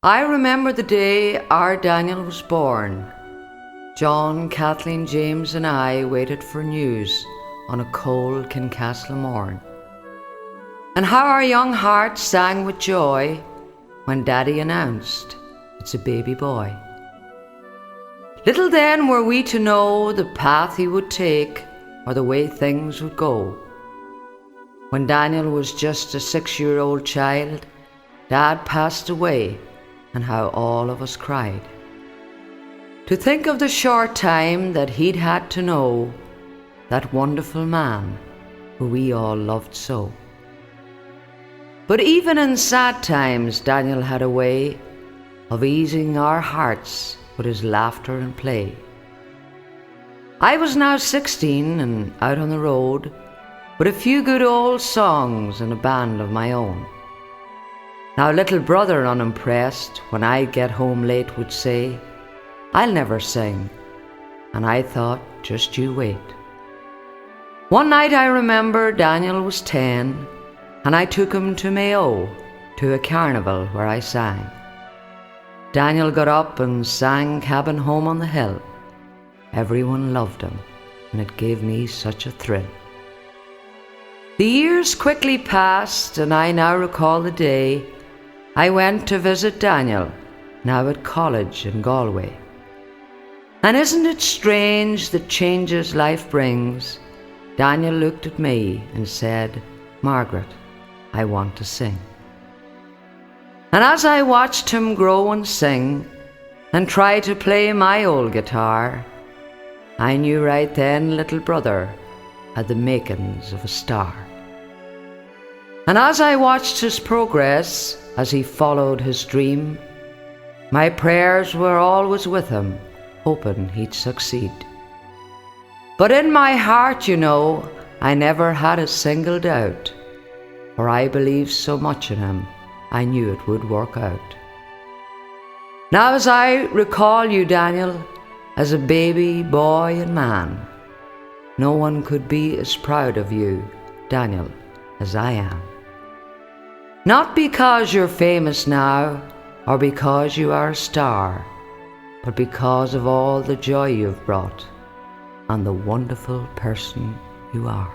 I remember the day our Daniel was born. John, Kathleen, James and I waited for news on a cold Kincastle morn. And how our young hearts sang with joy when Daddy announced it's a baby boy. Little then were we to know the path he would take or the way things would go. When Daniel was just a 6-year-old child, Dad passed away, and how all of us cried. To think of the short time that he'd had to know that wonderful man who we all loved so. But even in sad times, Daniel had a way of easing our hearts with his laughter and play. I was now 16 and out on the road with a few good old songs and a band of my own. Now little brother, unimpressed, when I'd get home late would say, "I'll never sing," and I thought, just you wait. One night I remember Daniel was 10, and I took him to Mayo, to a carnival where I sang. Daniel got up and sang Cabin Home on the Hill. Everyone loved him, and it gave me such a thrill. The years quickly passed, and I now recall the day I went to visit Daniel, now at college in Galway. And isn't it strange the changes life brings? Daniel looked at me and said, "Margaret, I want to sing." And as I watched him grow and sing and try to play my old guitar, I knew right then little brother had the makings of a star. And as I watched his progress, as he followed his dream, my prayers were always with him, hoping he'd succeed. But in my heart, you know, I never had a single doubt, for I believed so much in him, I knew it would work out. Now as I recall you, Daniel, as a baby, boy and man, no one could be as proud of you, Daniel, as I am. Not because you're famous now, or because you are a star, but because of all the joy you've brought and the wonderful person you are.